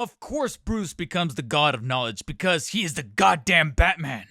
Of course, Bruce becomes the god of knowledge because he is the goddamn Batman.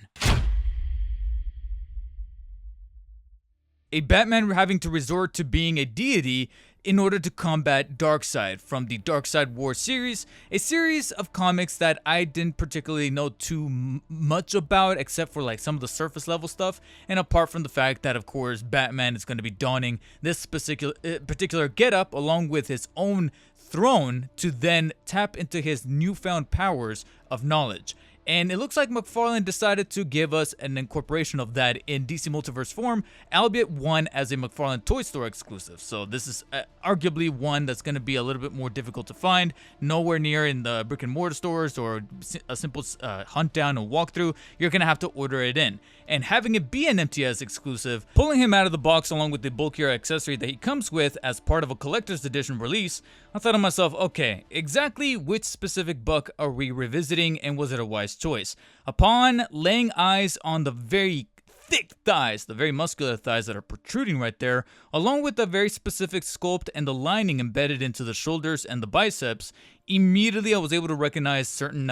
A Batman having to resort to being a deity in order to combat Darkseid from the Darkseid War series, a series of comics that I didn't particularly know too much about except for like some of the surface level stuff, and apart from the fact that of course Batman is going to be donning this particular getup along with his own throne to then tap into his newfound powers of knowledge. And it looks like McFarlane decided to give us an incorporation of that in DC Multiverse form, albeit one as a McFarlane Toy Store exclusive. So this is arguably one that's going to be a little bit more difficult to find, nowhere near in the brick and mortar stores or a simple hunt down and walkthrough. You're going to have to order it in. And having it be an MTS exclusive, pulling him out of the box along with the bulkier accessory that he comes with as part of a collector's edition release, I thought to myself, okay, exactly which specific buck are we revisiting, and was it a wise choice? Upon laying eyes on the very thick thighs, the very muscular thighs that are protruding right there, along with the very specific sculpt and the lining embedded into the shoulders and the biceps, immediately I was able to recognize certain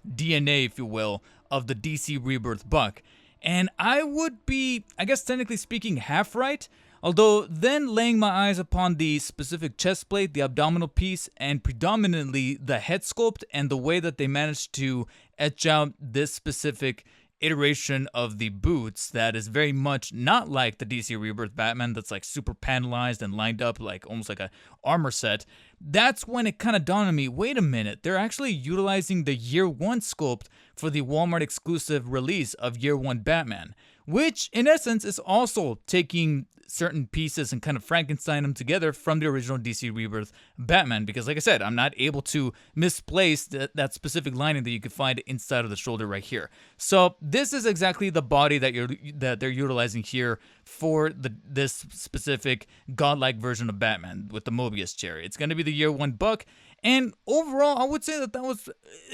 DNA, if you will, of the DC Rebirth buck. And I would be, I guess technically speaking, half right, although then laying my eyes upon the specific chest plate, the abdominal piece, and predominantly the head sculpt and the way that they managed to etch out this specific iteration of the boots that is very much not like the DC Rebirth Batman that's like super panelized and lined up like almost like a armor set. That's when it kind of dawned on me, wait a minute, they're actually utilizing the Year One sculpt for the Walmart exclusive release of Year One Batman, which in essence is also taking certain pieces and kind of Frankenstein them together from the original DC Rebirth Batman, because like I said, I'm not able to misplace that specific lining that you could find inside of the shoulder right here. So this is exactly the body that they're utilizing here for this specific godlike version of Batman with the Mobius chair. It's going to be the Year One buck. And overall, I would say that was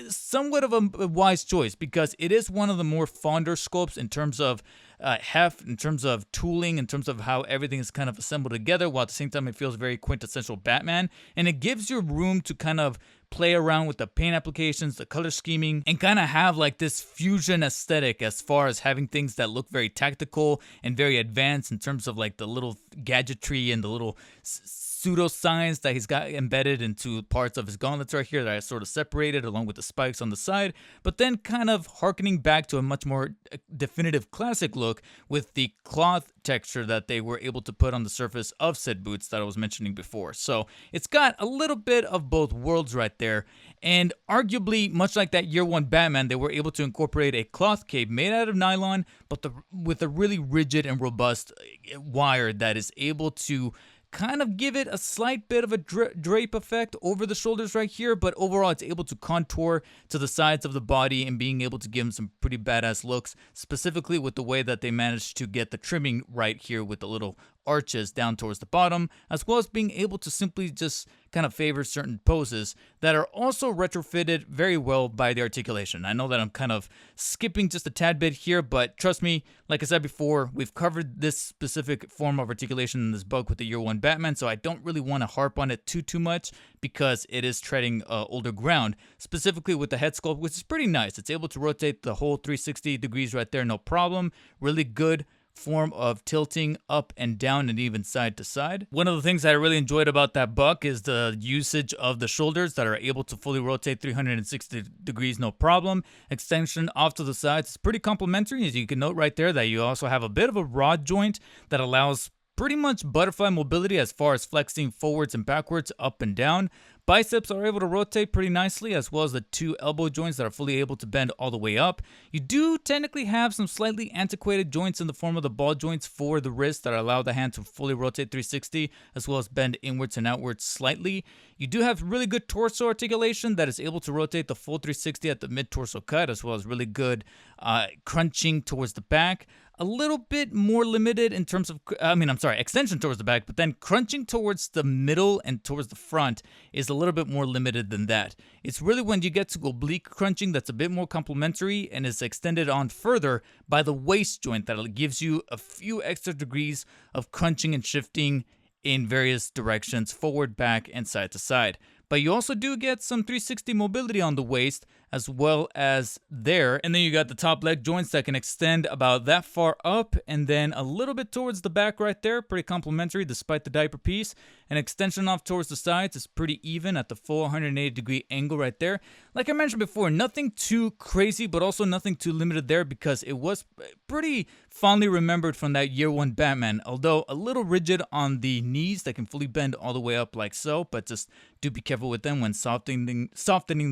somewhat of a wise choice because it is one of the more fonder sculpts in terms of heft, in terms of tooling, in terms of how everything is kind of assembled together, while at the same time it feels very quintessential Batman. And it gives you room to kind of play around with the paint applications, the color scheming, and kind of have like this fusion aesthetic as far as having things that look very tactical and very advanced in terms of like the little gadgetry and the little pseudoscience that he's got embedded into parts of his gauntlets right here that are sort of separated along with the spikes on the side, but then kind of harkening back to a much more definitive classic look with the cloth texture that they were able to put on the surface of said boots that I was mentioning before. So it's got a little bit of both worlds right there, and arguably much like that Year One Batman, they were able to incorporate a cloth cape made out of nylon, but with a really rigid and robust wire that is able to kind of give it a slight bit of a drape effect over the shoulders right here, but overall it's able to contour to the sides of the body and being able to give them some pretty badass looks, specifically with the way that they managed to get the trimming right here with the little arches down towards the bottom, as well as being able to simply just kind of favor certain poses that are also retrofitted very well by the articulation. I know that I'm kind of skipping just a tad bit here, but trust me, like I said before, we've covered this specific form of articulation in this book with the Year One Batman, so I don't really want to harp on it too much because it is treading older ground, specifically with the head sculpt, which is pretty nice. It's able to rotate the whole 360 degrees right there, no problem. Really good form of tilting up and down and even side to side. One of the things that I really enjoyed about that buck is the usage of the shoulders that are able to fully rotate 360 degrees, no problem. Extension off to the sides is pretty complimentary, as you can note right there that you also have a bit of a rod joint that allows pretty much butterfly mobility as far as flexing forwards and backwards, up and down. Biceps are able to rotate pretty nicely, as well as the two elbow joints that are fully able to bend all the way up. You do technically have some slightly antiquated joints in the form of the ball joints for the wrist that allow the hand to fully rotate 360, as well as bend inwards and outwards slightly. You do have really good torso articulation that is able to rotate the full 360 at the mid-torso cut, as well as really good crunching towards the back. A little bit more limited in terms of, extension towards the back, but then crunching towards the middle and towards the front is a little bit more limited than that. It's really when you get to oblique crunching that's a bit more complementary and is extended on further by the waist joint that gives you a few extra degrees of crunching and shifting in various directions, forward, back, and side to side. but you also do get some 360 mobility on the waist as well as there. And then you got the top leg joints that can extend about that far up and then a little bit towards the back right there. Pretty complimentary despite the diaper piece. An extension off towards the sides is pretty even at the full 180 degree angle right there. Like I mentioned before, nothing too crazy, but also nothing too limited there because it was pretty fondly remembered from that year one Batman, although a little rigid on the knees that can fully bend all the way up like so, but just do be careful with them when softening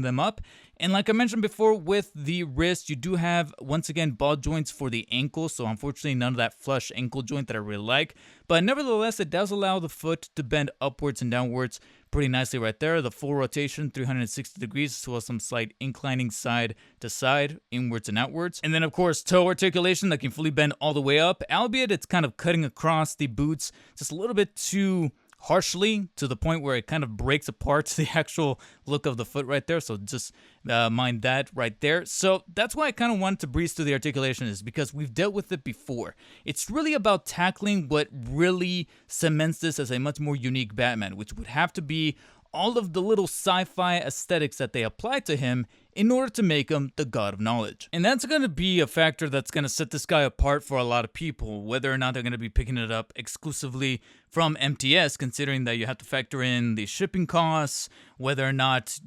them up. And like I mentioned before, with the wrist, you do have, once again, ball joints for the ankle, so unfortunately none of that flush ankle joint that I really like. But nevertheless, it does allow the foot to bend upwards and downwards pretty nicely right there. The full rotation, 360 degrees, as well as some slight inclining side to side, inwards and outwards. And then, of course, toe articulation that can fully bend all the way up, albeit it's kind of cutting across the boots just a little bit too harshly to the point where it kind of breaks apart the actual look of the foot right there. So just mind that right there. So that's why I kind of wanted to breeze through the articulation, is because we've dealt with it before. It's really about tackling what really cements this as a much more unique Batman, which would have to be all of the little sci-fi aesthetics that they apply to him in order to make him the god of knowledge. And that's going to be a factor that's going to set this guy apart for a lot of people, whether or not they're going to be picking it up exclusively from MTS, considering that you have to factor in the shipping costs, whether or not,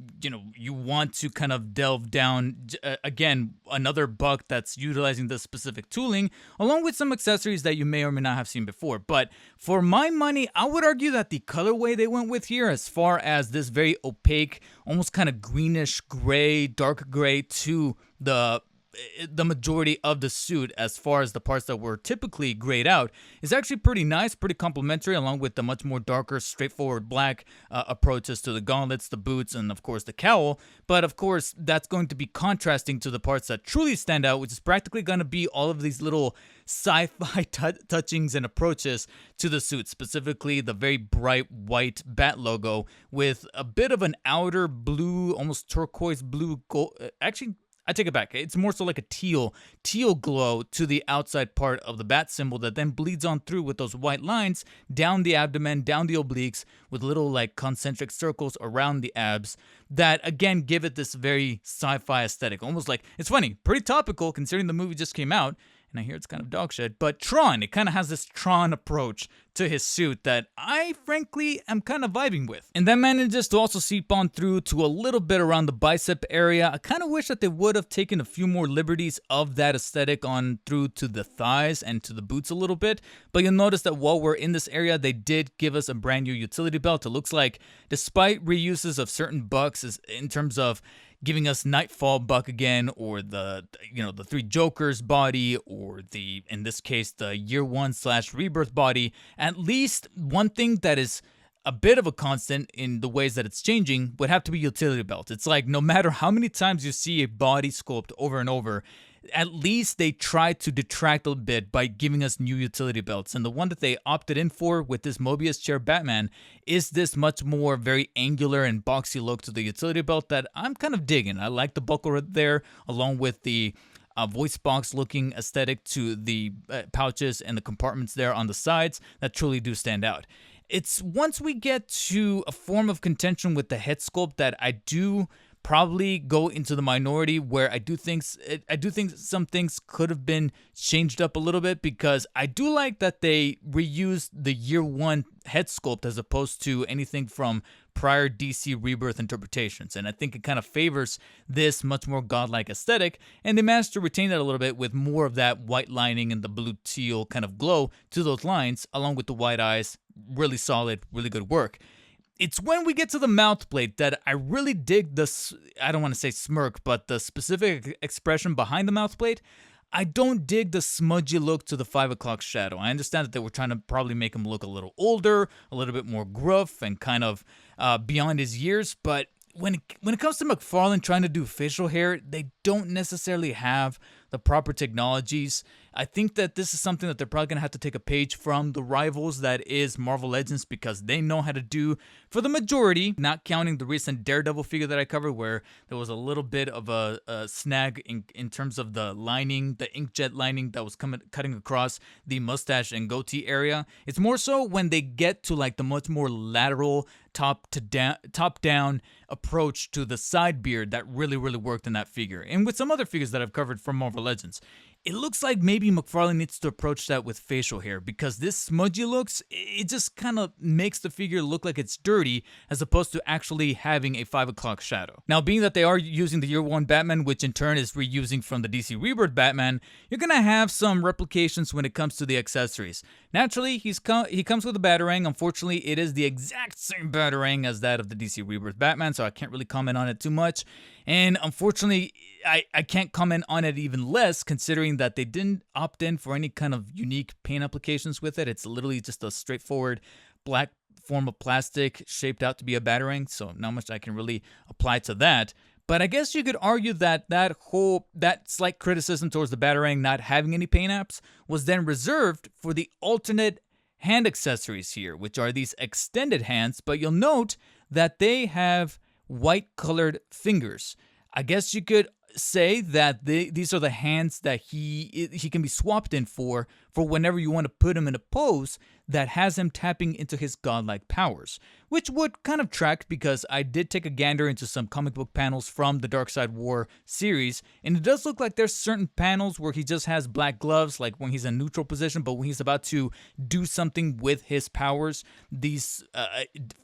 you want to kind of delve down, again, another buck that's utilizing this specific tooling, along with some accessories that you may or may not have seen before. But for my money, I would argue that the colorway they went with here, as far as this very opaque, almost kind of greenish gray, dark gray to the majority of the suit, as far as the parts that were typically grayed out, is actually pretty nice, pretty complimentary, along with the much more darker, straightforward black approaches to the gauntlets, the boots, and of course the cowl. But of course, that's going to be contrasting to the parts that truly stand out, which is practically going to be all of these little sci-fi touchings and approaches to the suit, specifically the very bright white bat logo with a bit of an outer blue, almost turquoise blue gold. Actually, I take it back. It's more so like a teal glow to the outside part of the bat symbol that then bleeds on through with those white lines down the abdomen, down the obliques, with little like concentric circles around the abs that again give it this very sci-fi aesthetic. Almost like, it's funny, pretty topical considering the movie just came out. And I hear it's kind of dog shit, but Tron, it kind of has this Tron approach to his suit that I frankly am kind of vibing with. And that manages to also seep on through to a little bit around the bicep area. I kind of wish that they would have taken a few more liberties of that aesthetic on through to the thighs and to the boots a little bit. But you'll notice that while we're in this area, they did give us a brand new utility belt. It looks like, despite reuses of certain bucks in terms of giving us Nightfall Buck again, or the Three Jokers body, or in this case, the Year One / Rebirth body, at least one thing that is a bit of a constant in the ways that it's changing would have to be utility belt. It's like, no matter how many times you see a body sculpt over and over, at least they try to detract a bit by giving us new utility belts. And the one that they opted in for with this Mobius chair Batman is this much more very angular and boxy look to the utility belt that I'm kind of digging. I like the buckle right there, along with the voice box looking aesthetic to the pouches and the compartments there on the sides that truly do stand out. It's once we get to a form of contention with the head sculpt that I do probably go into the minority, where I do think some things could have been changed up a little bit, because I do like that they reused the Year One head sculpt as opposed to anything from prior DC Rebirth interpretations, and I think it kind of favors this much more godlike aesthetic, and they managed to retain that a little bit with more of that white lining and the blue teal kind of glow to those lines, along with the white eyes. Really solid, really good work. It's when we get to the mouth plate that I really dig this, I don't want to say smirk, but the specific expression behind the mouth plate. I don't dig the smudgy look to the 5 o'clock shadow. I understand that they were trying to probably make him look a little older, a little bit more gruff, and kind of beyond his years, but when it comes to McFarlane trying to do facial hair, they don't necessarily have the proper technologies. I think that this is something that they're probably going to have to take a page from the rivals that is Marvel Legends, because they know how to do, for the majority, not counting the recent Daredevil figure that I covered where there was a little bit of a snag in terms of the lining, the inkjet lining that was cutting across the mustache and goatee area. It's more so when they get to like the much more lateral top down approach to the side beard that really worked in that figure. And with some other figures that I've covered from Marvel Legends, it looks like maybe McFarlane needs to approach that with facial hair, because this smudgy looks, it just kind of makes the figure look like it's dirty as opposed to actually having a 5 o'clock shadow. Now, being that they are using the Year One Batman, which in turn is reusing from the DC Rebirth Batman, you're gonna have some replications when it comes to the accessories. Naturally, he comes with a Batarang. Unfortunately, it is the exact same Batarang as that of the DC Rebirth Batman, so I can't really comment on it too much. And unfortunately, I can't comment on it even less, considering that they didn't opt in for any kind of unique paint applications with it. It's literally just a straightforward black form of plastic shaped out to be a Batarang, so not much I can really apply to that. But I guess you could argue that that slight criticism towards the Batarang not having any paint apps was then reserved for the alternate hand accessories here, which are these extended hands, but you'll note that they have white colored fingers. I guess you could say that these are the hands that he can be swapped in for whenever you want to put him in a pose that has him tapping into his godlike powers, which would kind of track, because I did take a gander into some comic book panels from the Darkseid War series, and it does look like there's certain panels where he just has black gloves, like when he's in neutral position, but when he's about to do something with his powers, these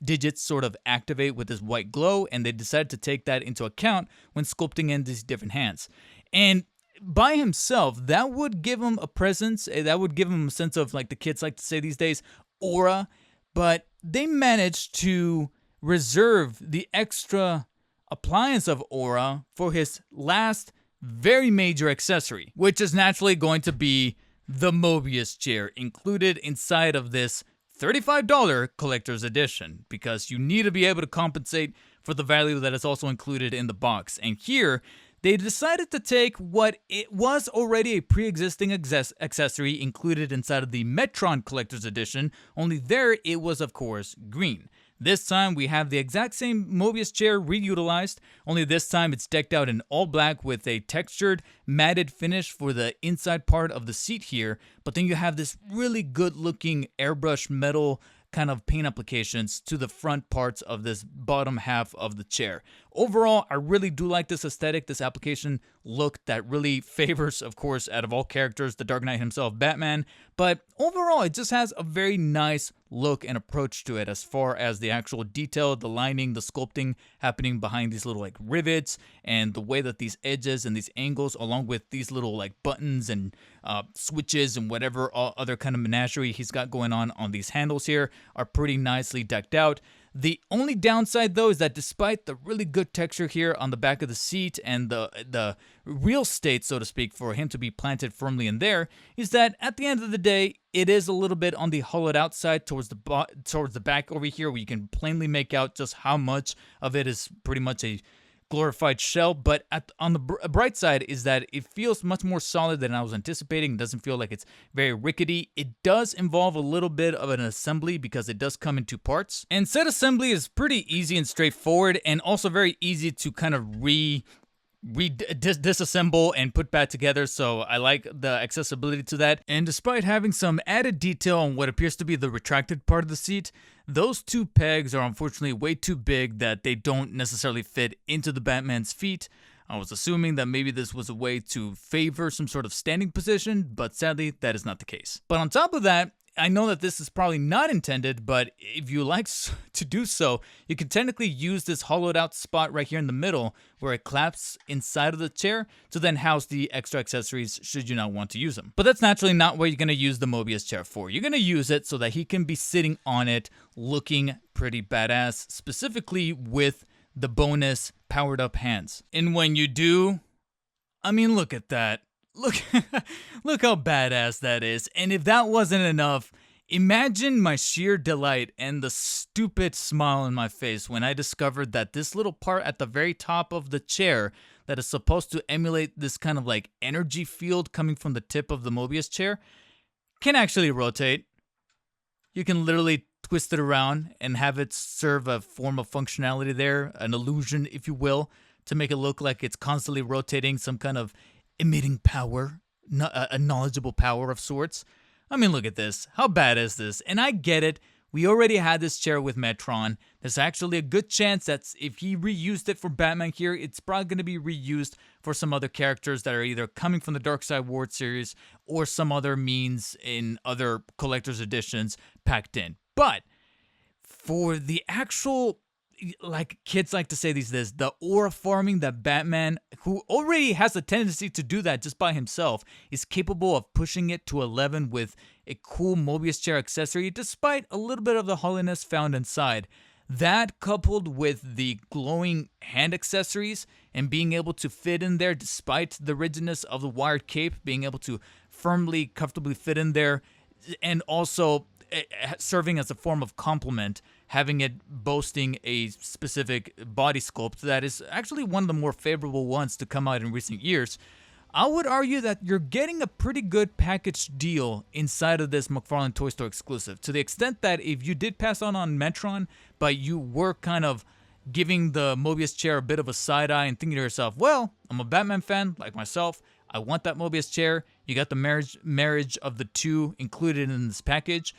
digits sort of activate with this white glow, and they decided to take that into account when sculpting in these different hands. And by himself, that would give him a presence, that would give him a sense of, like the kids like to say these days, aura, but they managed to reserve the extra appliance of aura for his last very major accessory, which is naturally going to be the Mobius chair, included inside of this $35 collector's edition, because you need to be able to compensate for the value that is also included in the box. And here, they decided to take what it was already a pre-existing accessory included inside of the Metron Collector's Edition, only there it was, of course, green. This time we have the exact same Mobius chair reutilized, only this time it's decked out in all black with a textured, matted finish for the inside part of the seat here, but then you have this really good looking airbrush metal kind of paint applications to the front parts of this bottom half of the chair. Overall, I really do like this aesthetic, this application look that really favors, of course, out of all characters, the Dark Knight himself, Batman. But overall, it just has a very nice look and approach to it as far as the actual detail, the lining, the sculpting happening behind these little like rivets, and the way that these edges and these angles, along with these little like buttons and switches and whatever other kind of menagerie he's got going on these handles here, are pretty nicely decked out. The only downside, though, is that despite the really good texture here on the back of the seat and the real estate, so to speak, for him to be planted firmly in there, is that at the end of the day, it is a little bit on the hollowed out side towards the back over here, where you can plainly make out just how much of it is pretty much a glorified shell. But on the bright side is that it feels much more solid than I was anticipating. It doesn't feel like it's very rickety. It does involve a little bit of an assembly because it does come in two parts. And said assembly is pretty easy and straightforward, and also very easy to kind of disassemble and put back together, so I like the accessibility to that. And despite having some added detail on what appears to be the retracted part of the seat, those two pegs are unfortunately way too big that they don't necessarily fit into the Batman's feet. I was assuming that maybe this was a way to favor some sort of standing position, but sadly that is not the case. But on top of that, I know that this is probably not intended, but if you like to do so, you can technically use this hollowed out spot right here in the middle where it claps inside of the chair to then house the extra accessories should you not want to use them. But that's naturally not what you're going to use the Mobius chair for. You're going to use it so that he can be sitting on it looking pretty badass, specifically with the bonus powered up hands. And when you do, I mean, look at that. Look how badass that is. And if that wasn't enough, imagine my sheer delight and the stupid smile on my face when I discovered that this little part at the very top of the chair, that is supposed to emulate this kind of like energy field coming from the tip of the Mobius chair can actually rotate. You can literally twist it around and have it serve a form of functionality there, an illusion, if you will, to make it look like it's constantly rotating, some kind of emitting power, a knowledgeable power of sorts. I mean, look at this. How bad is this? And I get it. We already had this chair with Metron. There's actually a good chance that if he reused it for Batman here, it's probably going to be reused for some other characters that are either coming from the Darkseid Ward series or some other means in other collector's editions packed in. But for the actual, like kids like to say these days, the aura farming that Batman, who already has a tendency to do that just by himself, is capable of pushing it to 11 with a cool Mobius chair accessory, despite a little bit of the hollowness found inside. That, coupled with the glowing hand accessories and being able to fit in there despite the rigidness of the wired cape, being able to firmly, comfortably fit in there, and also serving as a form of complement, having it boasting a specific body sculpt that is actually one of the more favorable ones to come out in recent years. I would argue that you're getting a pretty good package deal inside of this McFarlane Toy Store exclusive, to the extent that if you did pass on Metron, but you were kind of giving the Mobius chair a bit of a side eye and thinking to yourself, well, I'm a Batman fan like myself, I want that Mobius chair, you got the marriage of the two included in this package,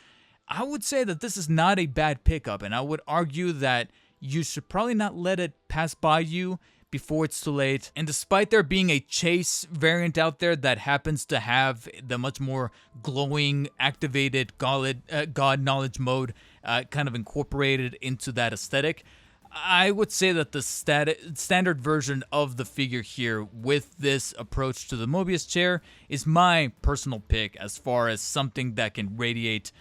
I would say that this is not a bad pickup, and I would argue that you should probably not let it pass by you before it's too late. And despite there being a Chase variant out there that happens to have the much more glowing activated God knowledge mode kind of incorporated into that aesthetic, I would say that the standard version of the figure here with this approach to the Mobius chair is my personal pick as far as something that can radiate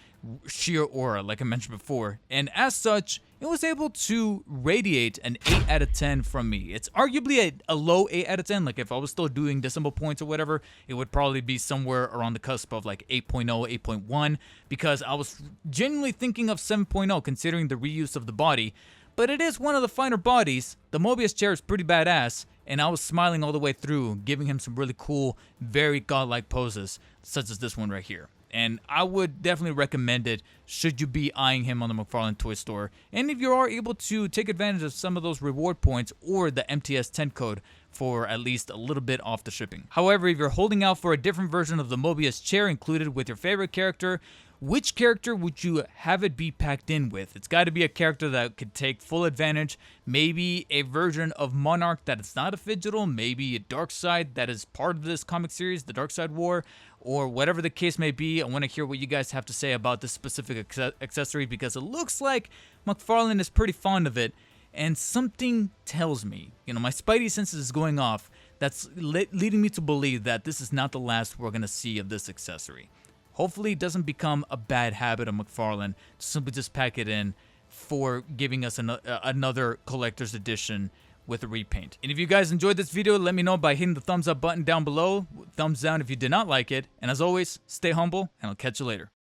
sheer aura, like I mentioned before. And as such, it was able to radiate an 8 out of 10 from me. It's arguably a low 8 out of 10. Like if I was still doing decimal points or whatever, it would probably be somewhere around the cusp of like 8.0, 8.1, because I was genuinely thinking of 7.0 considering the reuse of the body. But it is one of the finer bodies. The Mobius chair is pretty badass, and I was smiling all the way through, giving him some really cool, very godlike poses, such as this one right here. And I would definitely recommend it should you be eyeing him on the McFarlane Toy Store. And if you are able to take advantage of some of those reward points or the MTS 10 code for at least a little bit off the shipping. However, if you're holding out for a different version of the Mobius chair included with your favorite character, which character would you have it be packed in with? It's got to be a character that could take full advantage. Maybe a version of Monarch that is not a Digital, maybe a Darkseid that is part of this comic series, the Darkseid War, or whatever the case may be. I want to hear what you guys have to say about this specific accessory, because it looks like McFarlane is pretty fond of it, and something tells me, my spidey senses is going off, that's leading me to believe that this is not the last we're going to see of this accessory. Hopefully it doesn't become a bad habit of McFarlane to simply just pack it in for giving us another collector's edition with a repaint. And if you guys enjoyed this video, let me know by hitting the thumbs up button down below. Thumbs down if you did not like it. And as always, stay humble, and I'll catch you later.